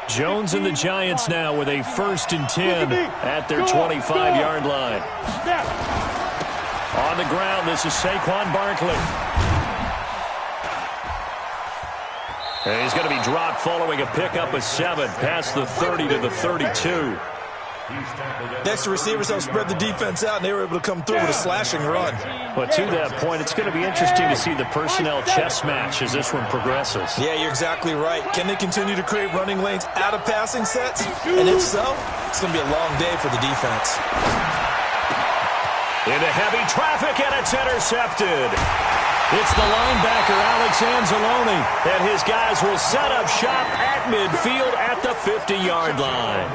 Jones and the Giants now with a 1st and 10 at their 25-yard line. On the ground, this is Saquon Barkley. And he's going to be dropped following a pickup of 7 past the 30 to the 32. Next, the receivers helped spread the defense out, and they were able to come through with a slashing run. But to that point, it's going to be interesting to see the personnel chess match as this one progresses. Yeah, you're exactly right. Can they continue to create running lanes out of passing sets? And if so, it's going to be a long day for the defense. Into heavy traffic, and it's intercepted. It's the linebacker, Alex Anzalone, and his guys will set up shop at midfield at the 50-yard line.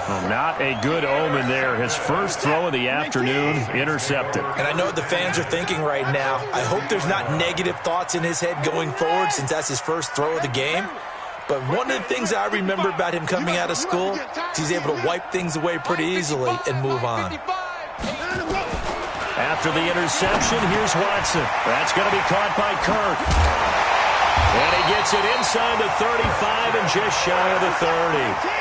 Well, not a good omen there. His first throw of the afternoon, intercepted. And I know what the fans are thinking right now. I hope there's not negative thoughts in his head going forward since that's his first throw of the game. But one of the things I remember about him coming out of school is he's able to wipe things away pretty easily and move on. After the interception, here's Watson. That's going to be caught by Kirk. And he gets it inside the 35 and just shy of the 30.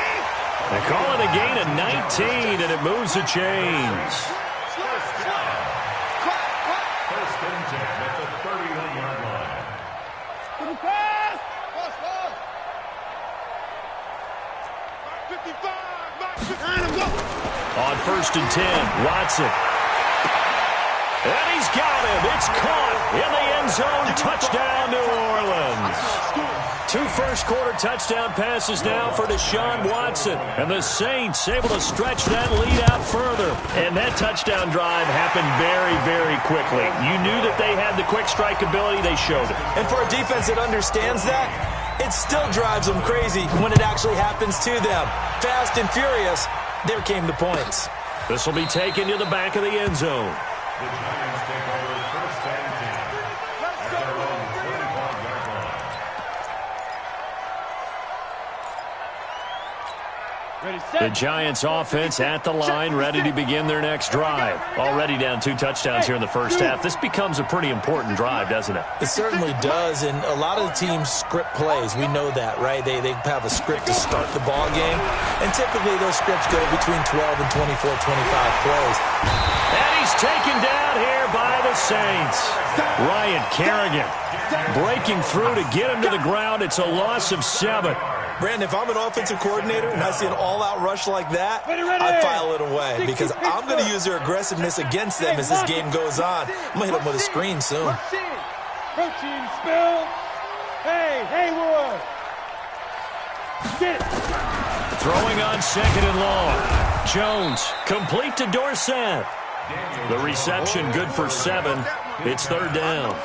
They call it a gain of 19, and it moves the chains. First and 10 at the 31-yard line. On 1st and 10, Watson. And he's got him. It's caught in the end zone. Touchdown, New Orleans. 2 first-quarter touchdown passes now for Deshaun Watson. And the Saints able to stretch that lead out further. And that touchdown drive happened very, very quickly. You knew that they had the quick strike ability. They showed it. And for a defense that understands that, it still drives them crazy when it actually happens to them. Fast and furious, there came the points. This will be taken to the back of the end zone. The Giants take over 1st and 10 at their own 25-yard line. The Giants offense at the line, ready to begin their next drive. Already down 2 touchdowns here in the first half. This becomes a pretty important drive, doesn't it? It certainly does, and a lot of the teams script plays. We know that, right? They have a script to start the ball game, and typically those scripts go between 12 and 24, 25 plays. And he's taken down here by the Saints. Ryan Kerrigan breaking through to get him to the ground. It's a loss of 7. Brandon, if I'm an offensive coordinator and I see an all-out rush like that, I file it away because I'm going to use their aggressiveness against them as this game goes on. I'm going to hit them with a screen soon. Protein spill. Hey, Haywood. Get it. Throwing on 2nd and long. Jones complete to Dorsett. The reception good for 7. It's 3rd down.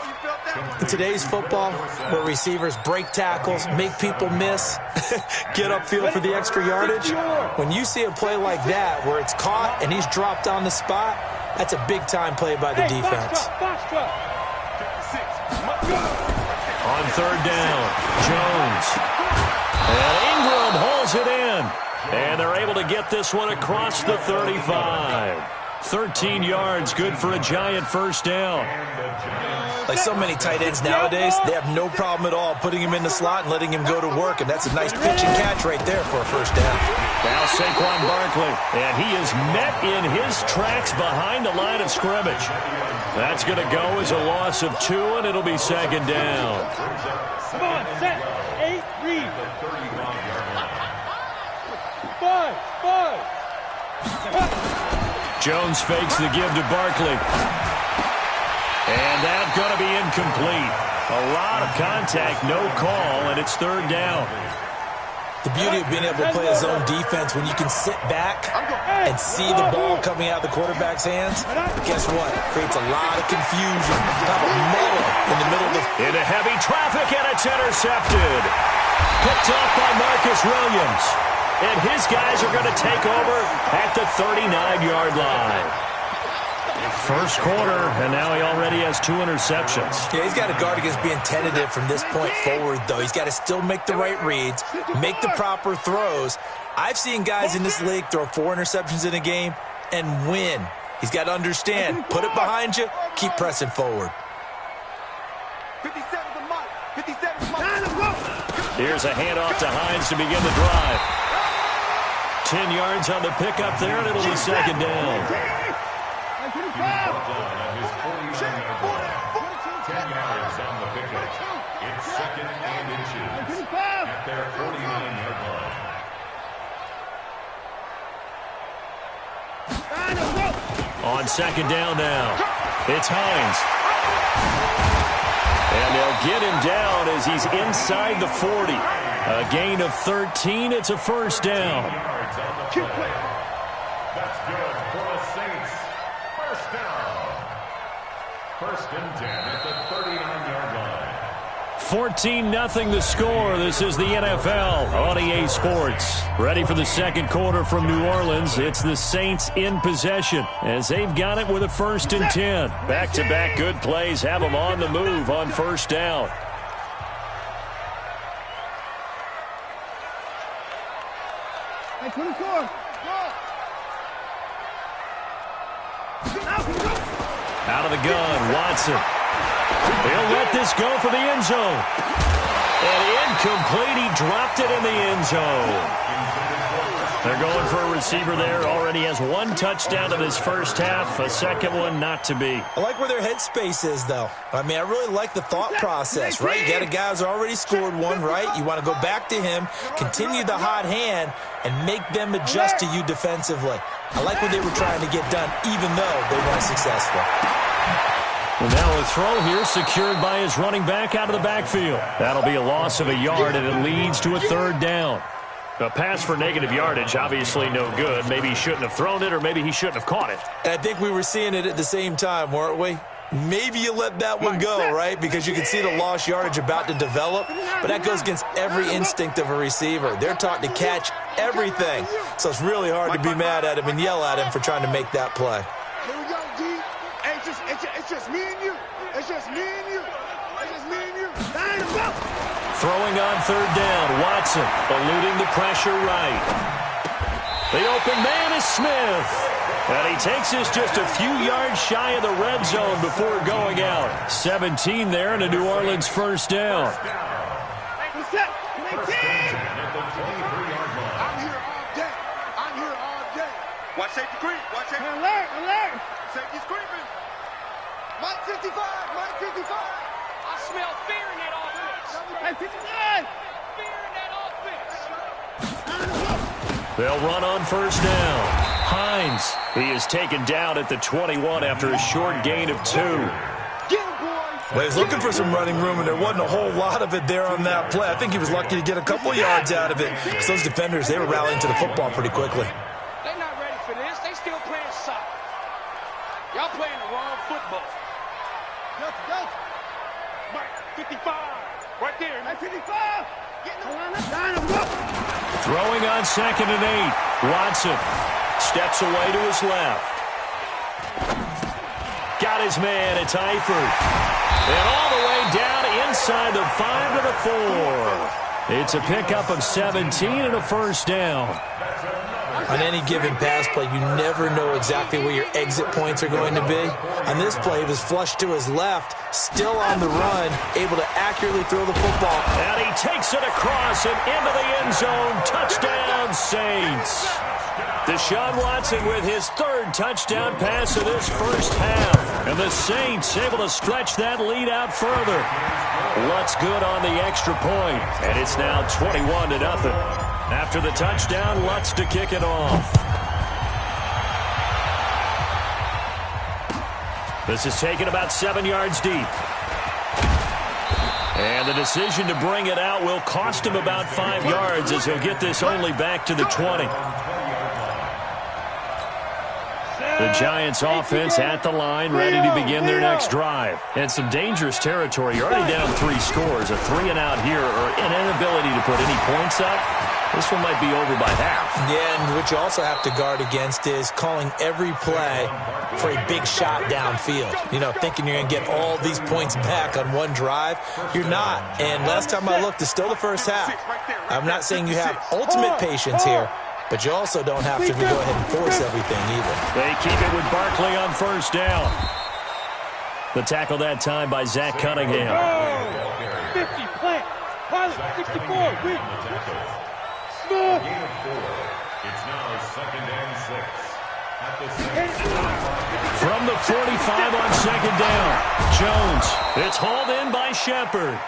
In today's football, where receivers break tackles, make people miss, get upfield for the extra yardage, when you see a play like that where it's caught and he's dropped on the spot, that's a big-time play by the defense. On 3rd down, Jones. And Ingram holds it in. And they're able to get this one across the 35. 13 yards, good for a Giant first down. Like so many tight ends nowadays, they have no problem at all putting him in the slot and letting him go to work, and that's a nice pitch and catch right there for a first down. Now Saquon Barkley, and he is met in his tracks behind the line of scrimmage. That's going to go as a loss of 2, and it'll be 2nd down. Come on, set, 8, read. 5. Jones fakes the give to Barkley. And that's going to be incomplete. A lot of contact, no call, and it's 3rd down. The beauty of being able to play a zone defense when you can sit back and see the ball coming out of the quarterback's hands, guess what? It creates a lot of confusion. Kind of a muddle in the middle of the... Into heavy traffic, and it's intercepted. Picked off by Marcus Williams. And his guys are going to take over at the 39-yard line. First quarter, and now he already has 2 interceptions. Yeah, he's got to guard against being tentative from this point forward, though. He's got to still make the right reads, make the proper throws. I've seen guys in this league throw 4 interceptions in a game and win. He's got to understand, put it behind you, keep pressing forward. 57 the mark. 57 the mark. Here's a handoff to Hines to begin the drive. 10 yards on the pickup there, and it'll be second down. He's brought down at his 49-yard line. 10 yards on the pickup. It's second and inches at their 49-yard line. On second down now, it's Hines. And they'll get him down as he's inside the 40. A gain of 13. It's a first down. That's good for the Saints. First down. First and 10 at the 39-yard line. 14-0 the score. This is the NFL on EA Sports. Ready for the second quarter from New Orleans. It's the Saints in possession as they've got it with a 1st and 10. Back-to-back good plays have them on the move on first down. Out of the gun, Watson. He'll let this go for the end zone. And incomplete. He dropped it in the end zone. They're going for a receiver there. Already has 1 touchdown in this first half. A second one not to be. I like where their headspace is, though. I mean, I really like the thought process, right? You got a guy who's already scored one, right? You want to go back to him, continue the hot hand, and make them adjust to you defensively. I like what they were trying to get done, even though they weren't successful. Well, now a throw here secured by his running back out of the backfield. That'll be a loss of a yard, and it leads to a third down. A pass for negative yardage, obviously no good. Maybe he shouldn't have thrown it, or maybe he shouldn't have caught it. And I think we were seeing it at the same time, weren't we? Maybe you let that one go, right? Because you can see the lost yardage about to develop. But that goes against every instinct of a receiver. They're taught to catch everything. So it's really hard to be mad at him and yell at him for trying to make that play. Here we go, D. Hey, it's just me and you. It's just me and you. It's just me and you. Line them up. Throwing on third down, Watson eluding the pressure right. The open man is Smith. And he takes us just a few yards shy of the red zone before going out. 17 there and a New Orleans first down. What's up? First and 10 at the 23-yard line. I'm here all day. I'm here all day. Watch safety creep. Watch safety. Alert. Safety's creeping. Mike 55. Mike 55. I smell fear in that offense. Mike 59. Fear in that offense. They'll run on first down. Hines, he is taken down at the 21 after a short gain of 2. Get him, boy. Well, he's looking for some running room, and there wasn't a whole lot of it there on that play. I think he was lucky to get a couple of yards out of it. Because those defenders, they were rallying to the football pretty quickly. They're not ready for this. They still playing soccer. Y'all playing the wrong football. Go. Mike, 55. Right there. Mike 55. Line them up. Throwing on 2nd and 8. Watson steps away to his left. Got his man. It's Eifert. And all the way down inside the 5 to the 4. It's a pickup of 17 and a first down. On any given pass play, you never know exactly where your exit points are going to be. On this play, he was flushed to his left, still on the run, able to accurately throw the football. And he takes it across and into the end zone. Touchdown, Saints. Deshaun Watson with his 3rd touchdown pass of this first half. And the Saints able to stretch that lead out further. Lutz good on the extra point. And it's now 21-0. After the touchdown, Lutz to kick it off. This is taken about 7 yards deep. And the decision to bring it out will cost him about 5 yards as he'll get this only back to the 20. The Giants offense at the line, ready to begin their next drive. And some dangerous territory. You're already down 3 scores. A 3-and-out here or an inability to put any points up. This one might be over by half. Yeah, and what you also have to guard against is calling every play for a big shot downfield. You know, thinking you're going to get all these points back on one drive. You're not. And last time I looked, it's still the first half. I'm not saying you have ultimate patience here, but you also don't have to go ahead and force everything either. They keep it with Barkley on first down. The tackle that time by Zach Cunningham. 50, plant. Pilot, 64, win. Smith. Gain of 4. It's now 2nd and 6. At the 6. From the 45 on 2nd down, Jones. It's hauled in by Shepard.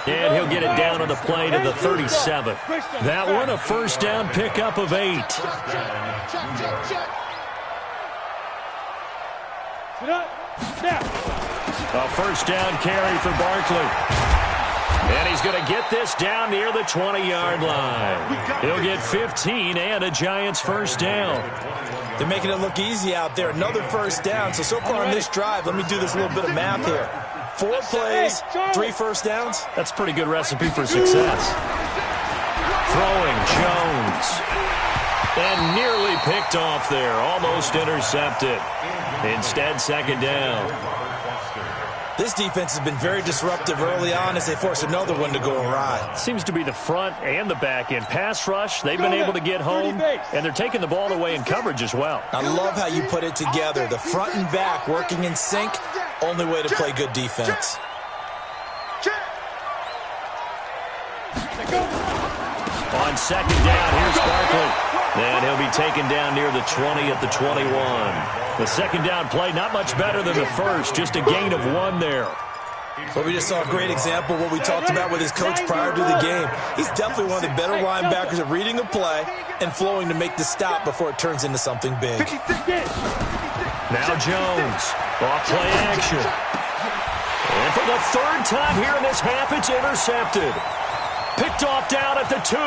And he'll get it down on the play to the 37. That one, a first down pickup of 8. A first down carry for Barkley. And he's going to get this down near the 20-yard line. He'll get 15 and a Giants first down. They're making it look easy out there. Another first down. So far on this drive, let me do this little bit of math here. 4 plays, 3 first downs. That's a pretty good recipe for success. Throwing Jones. And nearly picked off there. Almost intercepted. Instead, 2nd down. This defense has been very disruptive early on as they force another one to go awry. Seems to be the front and the back end. Pass rush, they've been able to get home, and they're taking the ball away in coverage as well. I love how you put it together. The front and back working in sync, only way to play good defense. On 2nd down, here's Barkley. And he'll be taken down near the 20 at the 21. The 2nd down play, not much better than the first, just a gain of 1 there. Well, we just saw a great example of what we talked about with his coach prior to the game. He's definitely one of the better linebackers at reading a play and flowing to make the stop before it turns into something big. Now Jones, off play action. And for the 3rd time here in this half, it's intercepted. Picked off down at the 2.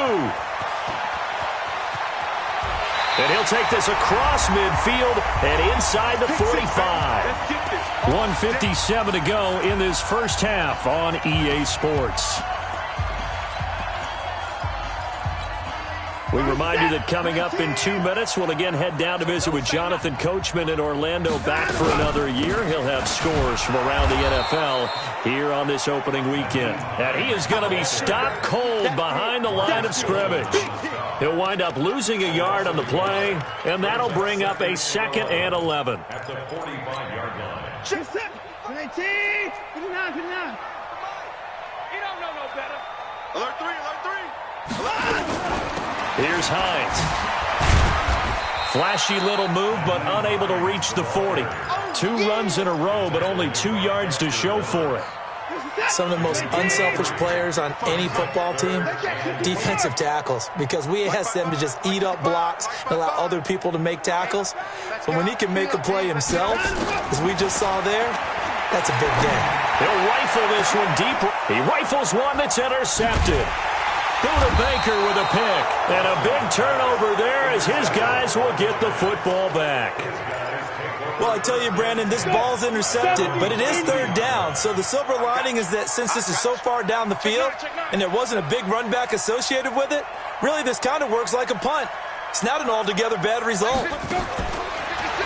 And he'll take this across midfield and inside the 45. 1:57 to go in this first half on EA Sports. We remind you that coming up in 2 minutes, we'll again head down to visit with Jonathan Coachman in Orlando, back for another year. He'll have scores from around the NFL here on this opening weekend. And he is going to be stopped cold behind the line of scrimmage. He'll wind up losing a yard on the play, and that'll bring up a 2nd and 11. At the 45-yard line. 19, 59, 59. He don't know no better. Alert 3, alert 3. Here's Hines. Flashy little move, but unable to reach the 40. 2 runs in a row, but only 2 yards to show for it. Some of the most unselfish players on any football team, defensive tackles, because we ask them to just eat up blocks and allow other people to make tackles. But when he can make a play himself, as we just saw there, that's a big game. He'll rifle this one deep. He rifles one that's intercepted. Buda Baker with a pick. And a big turnover there as his guys will get the football back. Well, I tell you, Brandon, this ball's intercepted, but it is 3rd down. So the silver lining is that since this is so far down the field and there wasn't a big run back associated with it, really this kind of works like a punt. It's not an altogether bad result.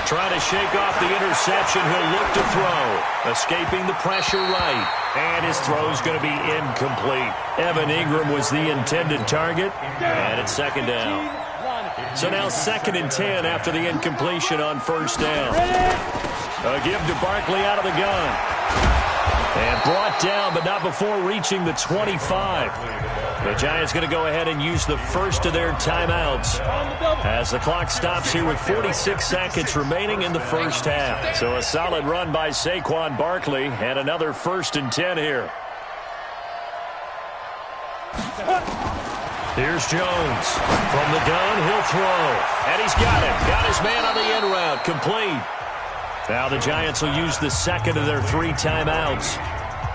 Trying to shake off the interception, he'll look to throw. Escaping the pressure right. And his throw's going to be incomplete. Evan Ingram was the intended target. And it's 2nd down. So now 2nd and 10 after the incompletion on 1st down. A give to Barkley out of the gun. And brought down, but not before reaching the 25. The Giants going to go ahead and use the first of their timeouts as the clock stops here with 46 seconds remaining in the first half. So a solid run by Saquon Barkley and another 1st and 10 here. Here's Jones. From the gun, he'll throw. And he's got it. Got his man on the end route. Complete. Now the Giants will use the 2nd of their 3 timeouts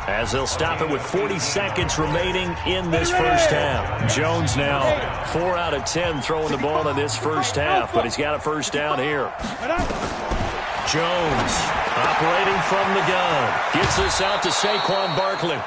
as they'll stop it with 40 seconds remaining in this first half. Jones now 4 out of 10 throwing the ball in this first half, but he's got a first down here. Jones operating from the gun. Gets this out to Saquon Barkley.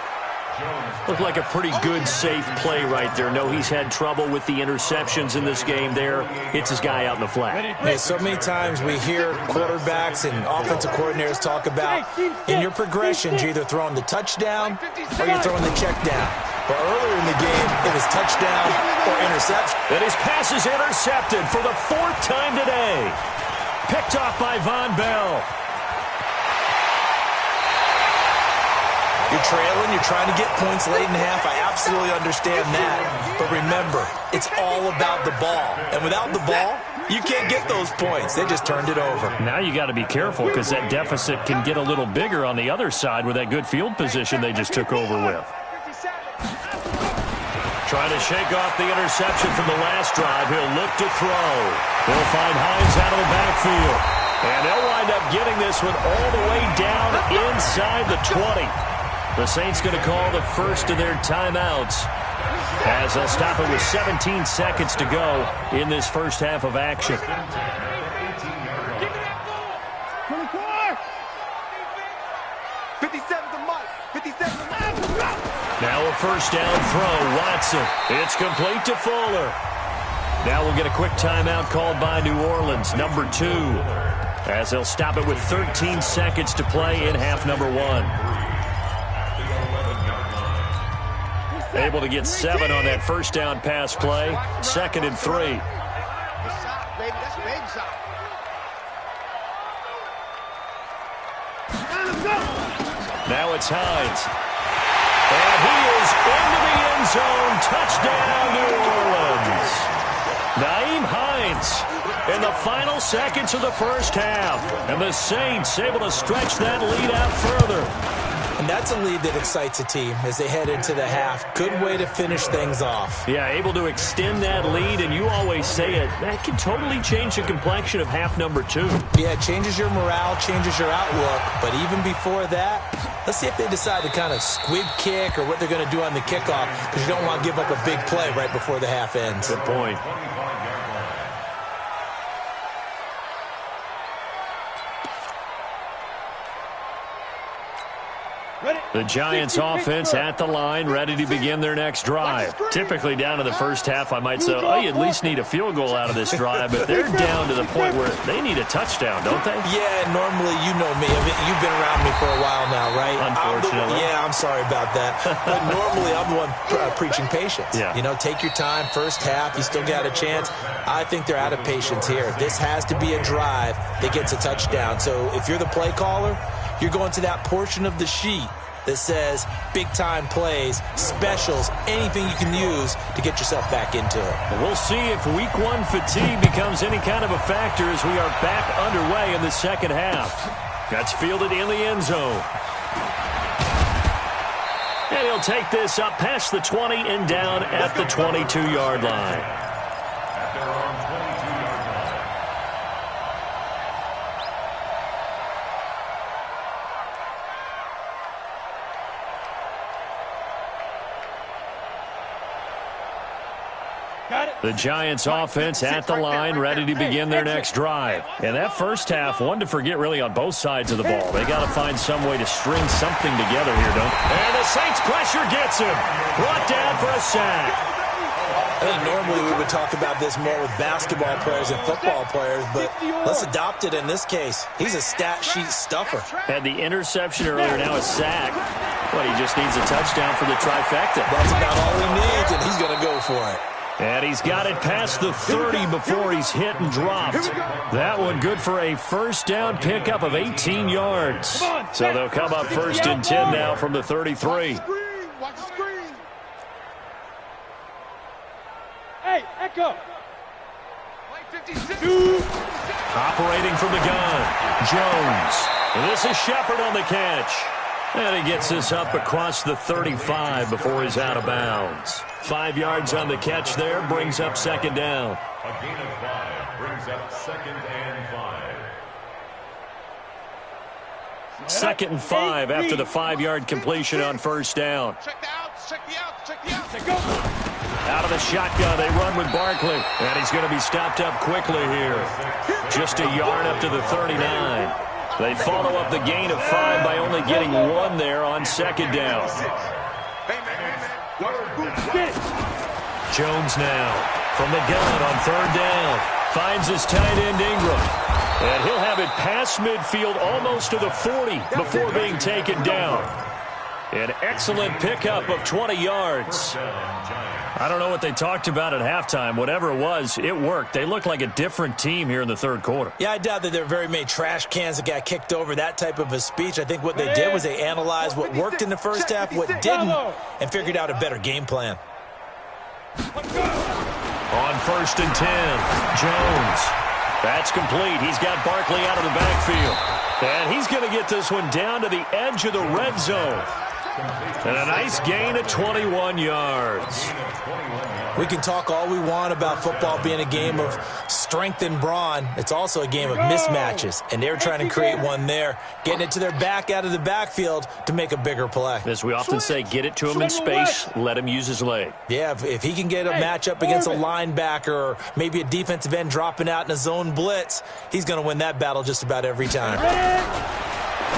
Looked like a pretty good, safe play right there. No, he's had trouble with the interceptions in this game there. Hits his guy out in the flat. Hey, so many times we hear quarterbacks and offensive coordinators talk about in your progressions, you're either throwing the touchdown or you're throwing the check down. But earlier in the game, it was touchdown or interception. And his pass is intercepted for the 4th time today. Picked off by Von Bell. You're you're trailing, you're trying to get points late in half. I absolutely understand that. But remember, it's all about the ball. And without the ball, you can't get those points. They just turned it over. Now you got to be careful because that deficit can get a little bigger on the other side with that good field position they just took over with. Trying to shake off the interception from the last drive. He'll look to throw. He'll find Hines out of the backfield. And they'll wind up getting this one all the way down inside the 20. The Saints going to call the first of their timeouts as they'll stop it with 17 seconds to go in this first half of action. 24! 57 to Mike. 57 to Mike. Now a first down throw. Watson. It's complete to Fuller. Now we'll get a quick timeout called by New Orleans, number 2, as they'll stop it with 13 seconds to play in half number 1. Able to get 7 on that first down pass play. 2nd and 3. Now it's Hines. And he is into the end zone. Touchdown, New Orleans. Nyheim Hines in the final seconds of the first half. And the Saints able to stretch that lead out further. And that's a lead that excites a team as they head into the half. Good way to finish things off. Yeah, able to extend that lead, and you always say it, that can totally change the complexion of half number 2. Yeah, it changes your morale, changes your outlook. But even before that, let's see if they decide to kind of squib kick or what they're going to do on the kickoff, because you don't want to give up a big play right before the half ends. Good point. The Giants offense at the line, ready to begin their next drive. Typically down to the first half, I might say, oh, you at least need a field goal out of this drive, but they're down to the point where they need a touchdown, don't they? Yeah, normally, you know me. I mean, you've been around me for a while now, right? Unfortunately. I'm sorry about that. But normally, I'm the one preaching patience. Yeah. You know, take your time, first half, you still got a chance. I think they're out of patience here. This has to be a drive that gets a touchdown. So if you're the play caller, you're going to that portion of the sheet that says big-time plays, specials, anything you can use to get yourself back into it. We'll see if Week 1 fatigue becomes any kind of a factor as we are back underway in the second half. That's fielded in the end zone. And he'll take this up past the 20 and down at the 22-yard line. The Giants offense at the line, ready to begin their next drive. And that first half, one to forget really on both sides of the ball. They got to find some way to string something together here, don't they? And the Saints pressure gets him. Brought down for a sack. I think normally we would talk about this more with basketball players and football players, but let's adopt it in this case. He's a stat sheet stuffer. Had the interception earlier, now a sack. But he just needs a touchdown for the trifecta. That's about all he needs, and he's going to go for it. And he's got it past the 30 before he's hit and dropped. That one good for a first down pickup of 18 yards. So they'll come up 1st and 10 now from the 33. Watch the screen. Hey, Echo. Operating from the gun, Jones. This is Shepard on the catch. And he gets this up across the 35 before he's out of bounds. 5 yards on the catch there, brings up 2nd down. A gain of 5 brings up 2nd and 5. 2nd and 5 after the 5-yard completion on first down. Check the outs, check the outs, check the outs. Go. Out of the shotgun, they run with Barkley. And he's going to be stopped up quickly here. Just a yard up to the 39. They follow up the gain of 5 by only getting 1 there on 2nd down. Jones now from the gun on 3rd down. Finds his tight end Ingram. And he'll have it past midfield almost to the 40 before being taken down. An excellent pickup of 20 yards. I don't know what they talked about at halftime. Whatever it was, it worked. They looked like a different team here in the third quarter. Yeah, I doubt that there were very many trash cans that got kicked over, that type of a speech. I think what they did was they analyzed what worked in the first half, what didn't, and figured out a better game plan. On 1st and 10, Jones. That's complete. He's got Barkley out of the backfield. And he's going to get this one down to the edge of the red zone. And a nice gain of 21 yards. We can talk all we want about football being a game of strength and brawn. It's also a game of mismatches, and they're trying to create one there, getting it to their back out of the backfield to make a bigger play. As we often say, get it to him in space, let him use his leg. Yeah, if he can get a matchup against a linebacker or maybe a defensive end dropping out in a zone blitz, he's going to win that battle just about every time.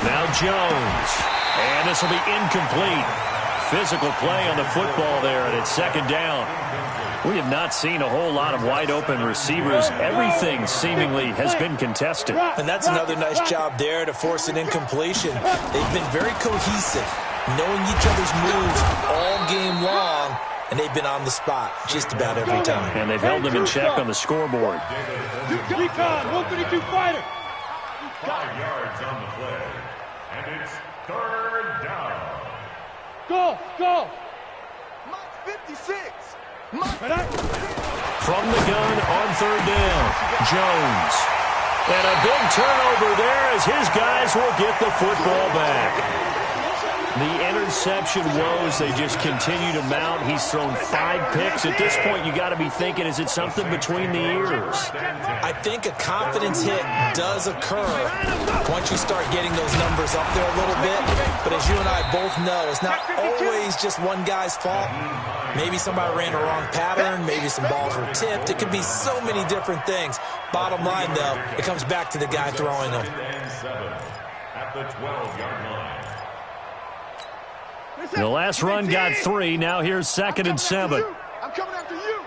Now Jones. And this will be incomplete. Physical play on the football there, and it's second down. We have not seen a whole lot of wide-open receivers. Everything seemingly has been contested. And that's another nice job there to force an incompletion. They've been very cohesive, knowing each other's moves all game long, and they've been on the spot just about every time. And they've held them in check on the scoreboard. Recon, 132 fighter. 5 yards on the play. And it's third down. Go. Mike 56. From the gun on third down, Jones. And a big turnover there as his guys will get the football back. The interception woes, they just continue to mount. He's thrown 5 picks. At this point, you got to be thinking, is it something between the ears? I think a confidence hit does occur once you start getting those numbers up there a little bit. But as you and I both know, it's not always just one guy's fault. Maybe somebody ran a wrong pattern. Maybe some balls were tipped. It could be so many different things. Bottom line, though, it comes back to the guy throwing them. At the 12-yard line. The last run got 3. Now here's 2nd and 7. I'm coming after you.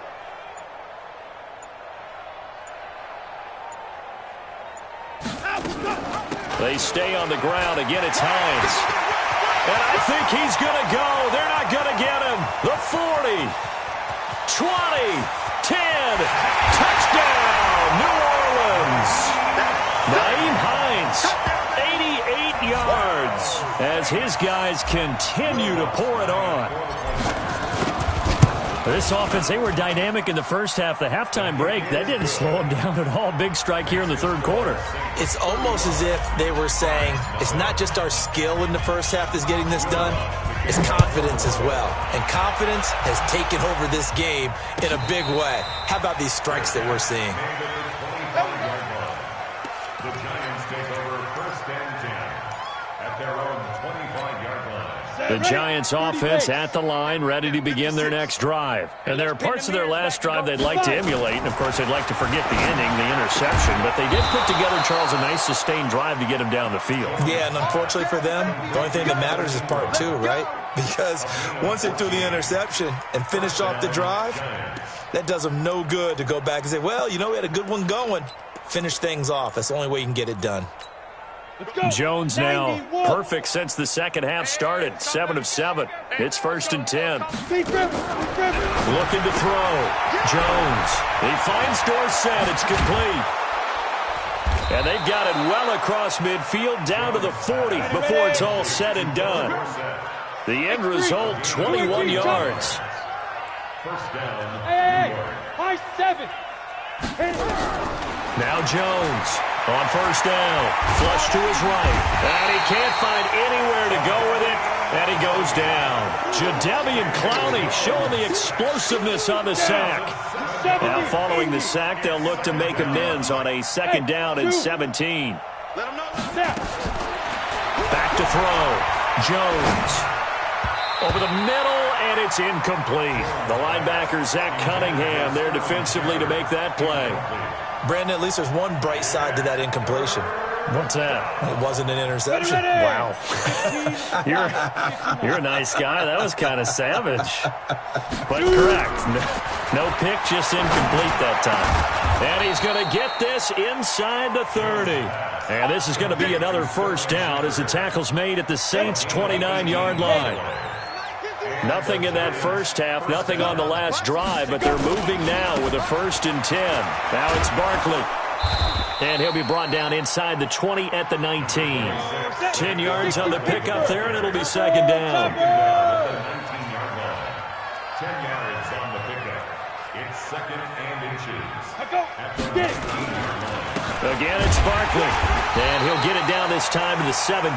They stay on the ground. Again, it's Hines. And I think he's going to go. They're not going to get him. The 40, 20, 10. Touchdown, New Orleans. Nyheim Hines, 88 yards as his guys continue to pour it on. This offense, they were dynamic in the first half. The halftime break, that didn't slow them down at all. Big strike here in the third quarter. It's almost as if they were saying, it's not just our skill in the first half that's getting this done, it's confidence as well. And confidence has taken over this game in a big way. How about these strikes that we're seeing? The Giants take over 1st and 10 at their own 25-yard line. The Giants offense at the line, ready to begin their next drive. And there are parts of their last drive they'd like to emulate, and of course they'd like to forget the ending, the interception, but they did put together, Charles, a nice sustained drive to get him down the field. Yeah, and unfortunately for them, the only thing that matters is part 2, right? Because once they threw the interception and finished off the drive, that does them no good to go back and say, well, you know, we had a good one going. Finish things off. That's the only way you can get it done. Jones now perfect since the second half started. 7 of 7. It's 1st and 10. Looking to throw. Jones. He finds Dorsett. It's complete. And they've got it well across midfield down to the 40 before it's all said and done. The end result, 21 yards. First down. Hey, high 7. Now Jones on 1st down. Flush to his right. And he can't find anywhere to go with it. And he goes down. Jadeveon Clowney showing the explosiveness on the sack. Now following the sack, they'll look to make amends on a 2nd down and 17. Back to throw. Jones. Over the middle, and it's incomplete. The linebacker, Zach Cunningham, there defensively to make that play. Brandon, at least there's one bright side to that incompletion. What's that? It wasn't an interception. Wow. You're a nice guy. That was kind of savage. But correct. No pick, just incomplete that time. And he's going to get this inside the 30. And this is going to be another first down as the tackle's made at the Saints' 29-yard line. Nothing in that first half, nothing on the last drive, but they're moving now with a 1st and 10. Now it's Barkley. And he'll be brought down inside the 20 at the 19. 10 yards on the pickup there, and it'll be 2nd down. 10 yards on the pickup. It's 2nd and inches. Again, it's Barkley. And he'll get it down this time to the 17.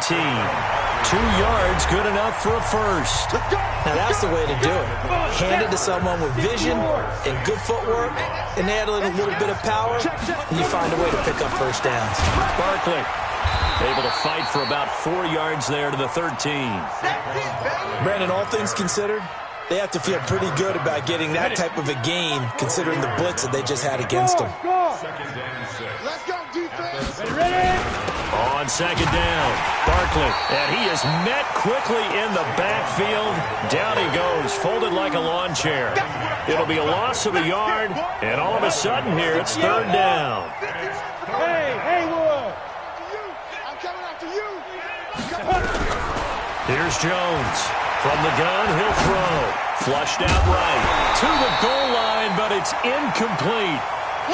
2 yards, good enough for a first. Now, that's the way to do it. Hand it to someone with vision and good footwork, and add a little bit of power, and you find a way to pick up first downs. Barkley able to fight for about 4 yards there to the 13. Brandon, all things considered, they have to feel pretty good about getting that type of a gain, considering the blitz that they just had against them. 2nd and 6. Let's go, defense. On 2nd down, Barkley, and he is met quickly in the backfield. Down he goes, folded like a lawn chair. It'll be a loss of a yard, and all of a sudden here, it's 3rd down. Hey, Haywood! I'm coming after you. Here's Jones. From the gun, he'll throw. Flushed out right. To the goal line, but it's incomplete.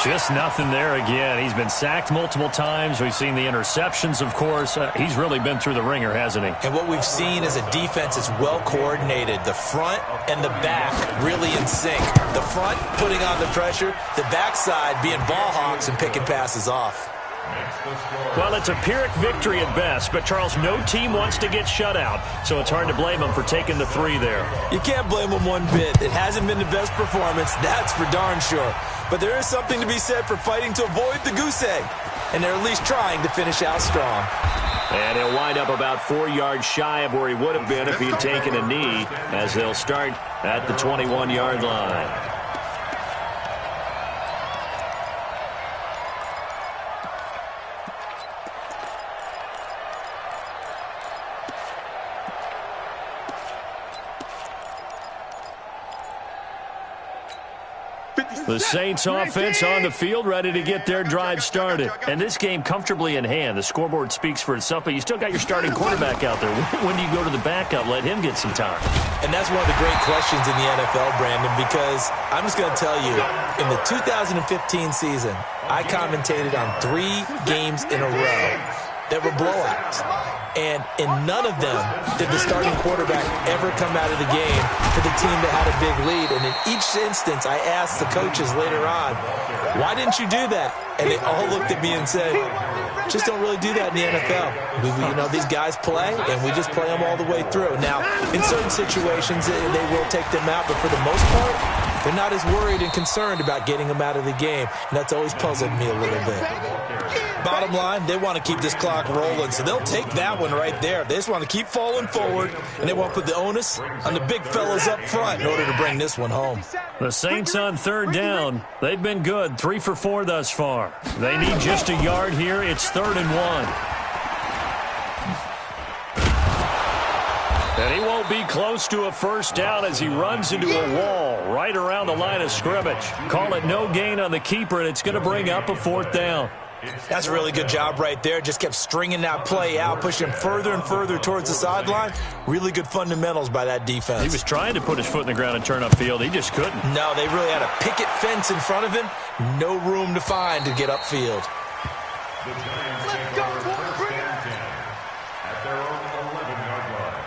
Just nothing there again. He's been sacked multiple times. We've seen the interceptions, of course. He's really been through the ringer, hasn't he? And what we've seen is a defense that's well coordinated. The front and the back really in sync. The front putting on the pressure. The backside being ball hawks and picking passes off. Well, it's a Pyrrhic victory at best, but, Charles, no team wants to get shut out, so it's hard to blame them for taking the 3 there. You can't blame them one bit. It hasn't been the best performance, that's for darn sure. But there is something to be said for fighting to avoid the goose egg, and they're at least trying to finish out strong. And he'll wind up about 4 yards shy of where he would have been if he had taken a knee, as they'll start at the 21-yard line. The Saints offense on the field, ready to get their drive started. And this game comfortably in hand. The scoreboard speaks for itself, but you still got your starting quarterback out there. When do you go to the backup? Let him get some time. And that's one of the great questions in the NFL, Brandon, because I'm just going to tell you, in the 2015 season, I commentated on 3 games in a row that were blowouts. And in none of them did the starting quarterback ever come out of the game for the team that had a big lead. And in each instance, I asked the coaches later on, why didn't you do that? And they all looked at me and said, just don't really do that in the NFL. These guys play, and we just play them all the way through. Now, in certain situations, they will take them out, but for the most part, they're not as worried and concerned about getting them out of the game. And that's always puzzled me a little bit. Bottom line, they want to keep this clock rolling, so they'll take that one right there. They just want to keep falling forward, and they want to put the onus on the big fellas up front in order to bring this one home. The Saints on 3rd down. They've been good, 3 for 4 thus far. They need just a yard here. It's 3rd and 1. And he won't be close to a first down as he runs into a wall right around the line of scrimmage. Call it no gain on the keeper, and it's going to bring up a 4th down. That's a really good job right there. Just kept stringing that play out, pushing him further and further towards the sideline. Really good fundamentals by that defense. He was trying to put his foot in the ground and turn upfield. He just couldn't. No, they really had a picket fence in front of him. No room to find to get upfield. The Giants take over 1st and 10 at their own 11-yard line.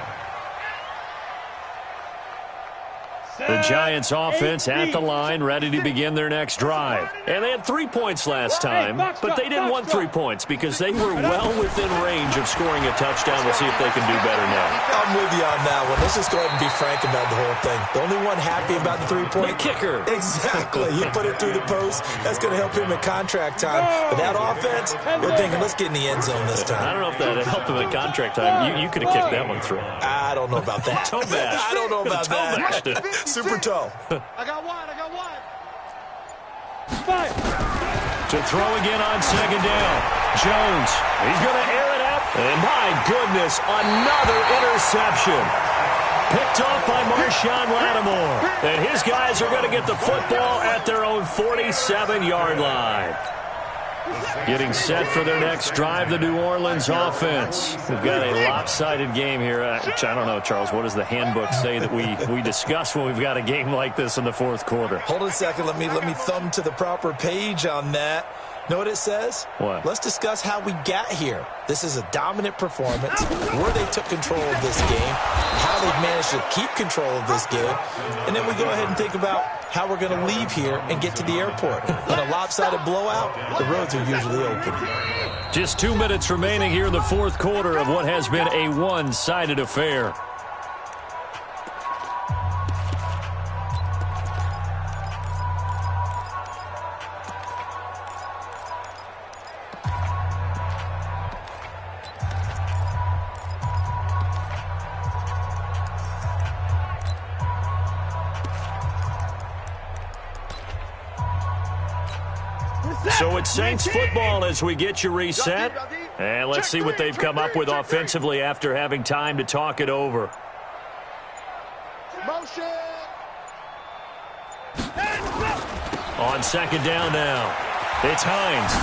The Giants offense at the line, ready to begin their next drive. And they had 3 points last time, but they didn't want 3 points because they were well within range of scoring a touchdown. We'll see if they can do better now. I'm with you on that one. Let's just go ahead and be frank about the whole thing. The only one happy about the 3-point? The kicker. Exactly. He put it through the post. That's going to help him at contract time. But that offense, they're thinking, let's get in the end zone this time. I don't know if that helped him at contract time. You could have kicked that one through. I don't know about that. Toe bash. I don't know about that. Super toe. I got one. Fire. To throw again on 2nd down. Jones, he's going to air it out. And my goodness, another interception. Picked off by Marshawn Lattimore. And his guys are going to get the football at their own 47-yard line. Getting set for their next drive, the New Orleans offense. We've got a lopsided game here. Which I don't know, Charles, what does the handbook say that we discuss when we've got a game like this in the fourth quarter? Hold on a second. Let me thumb to the proper page on that. Know what it says? What? Let's discuss how we got here. This is a dominant performance, where they took control of this game, how they've managed to keep control of this game, and then we go ahead and think about how we're going to leave here and get to the airport. In a lopsided blowout, the roads are usually open. Just 2 minutes remaining here in the fourth quarter of what has been a one-sided affair. So it's Saints football as we get you reset. And let's see what they've come up with offensively after having time to talk it over. Motion. On second down now, it's Hines.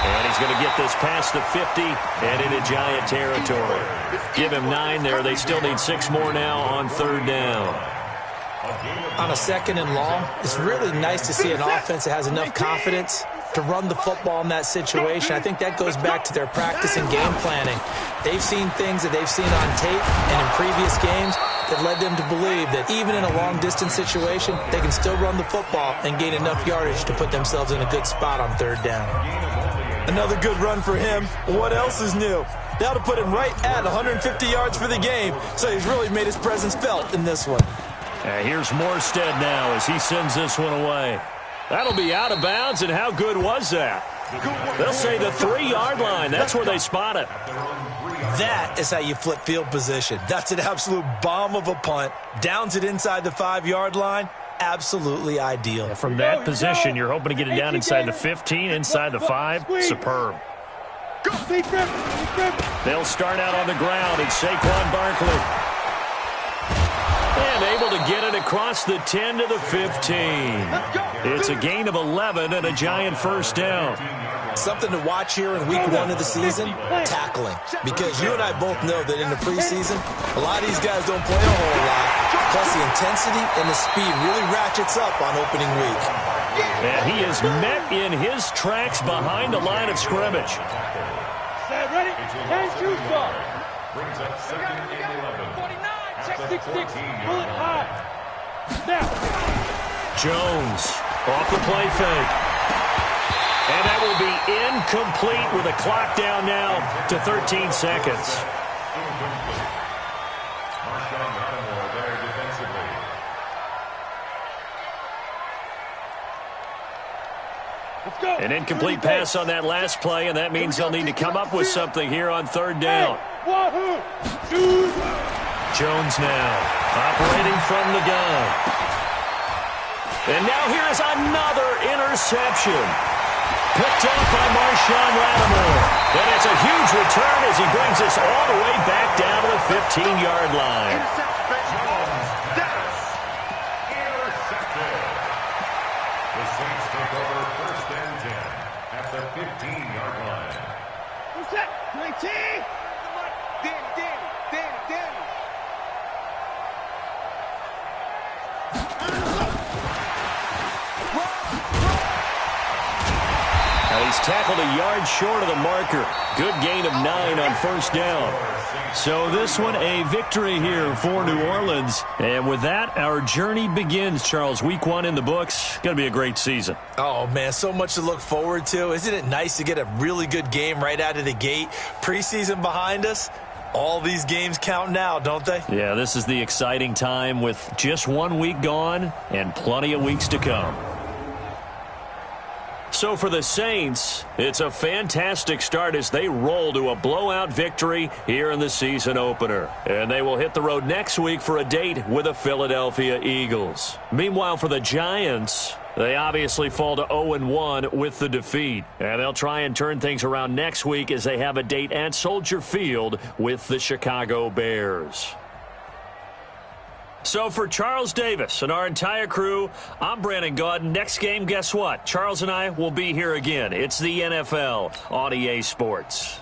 And he's going to get this past the 50 and into Giant territory. Give him 9 there. They still need 6 more now on third down. On a second and long, it's really nice to see an offense that has enough confidence to run the football in that situation. I think that goes back to their practice and game planning. They've seen things that they've seen on tape and in previous games that led them to believe that even in a long-distance situation, they can still run the football and gain enough yardage to put themselves in a good spot on third down. Another good run for him. What else is new? That'll put him right at 150 yards for the game, so he's really made his presence felt in this one. Here's Morstead now as he sends this one away. That'll be out of bounds, and how good was that? They'll say the 3-yard line. That's where they spot it. That is how you flip field position. That's an absolute bomb of a punt. Downs it inside the 5-yard line. Absolutely ideal. From that position, you're hoping to get it down inside the 15, inside the 5. Superb. They'll start out on the ground. It's Saquon Barkley. And able to get it across the 10 to the 15. It's a gain of 11 and a Giant first down. Something to watch here in week 1 of the season, tackling. Because you and I both know that in the preseason, a lot of these guys don't play a whole lot. Plus the intensity and the speed really ratchets up on opening week. And he is met in his tracks behind the line of scrimmage. Ready? And shoot up. Brings up second and 11. 6-6, bullet high. Now. Jones off the play fake. And that will be incomplete with a clock down now to 13 seconds. Marshawn Lattimore there defensively. Let's go. An incomplete pass on that last play, and that means they'll need to come up with something here on third down. Wahoo! Shoot! Jones now operating from the gun. And now here is another interception. Picked off by Marshawn Lattimore. And it's a huge return as he brings us all the way back down to the 15-yard line. Intercepted. The Saints take over first and 10 at the 15-yard line. Who's that? 19. Danny. Now he's tackled a yard short of the marker. Good gain of 9 on first down. So this one a victory here for New Orleans. And with that, our journey begins, Charles. Week 1 in the books. Going to be a great season. Oh, man, so much to look forward to. Isn't it nice to get a really good game right out of the gate? Preseason behind us. All these games count now, don't they? Yeah, this is the exciting time with just 1 week gone and plenty of weeks to come. So for the Saints, it's a fantastic start as they roll to a blowout victory here in the season opener. And they will hit the road next week for a date with the Philadelphia Eagles. Meanwhile, for the Giants, They obviously fall to 0-1 with the defeat. And they'll try and turn things around next week as they have a date at Soldier Field with the Chicago Bears. So for Charles Davis and our entire crew, I'm Brandon Gaudin. Next game, guess what? Charles and I will be here again. It's the NFL on EA Sports.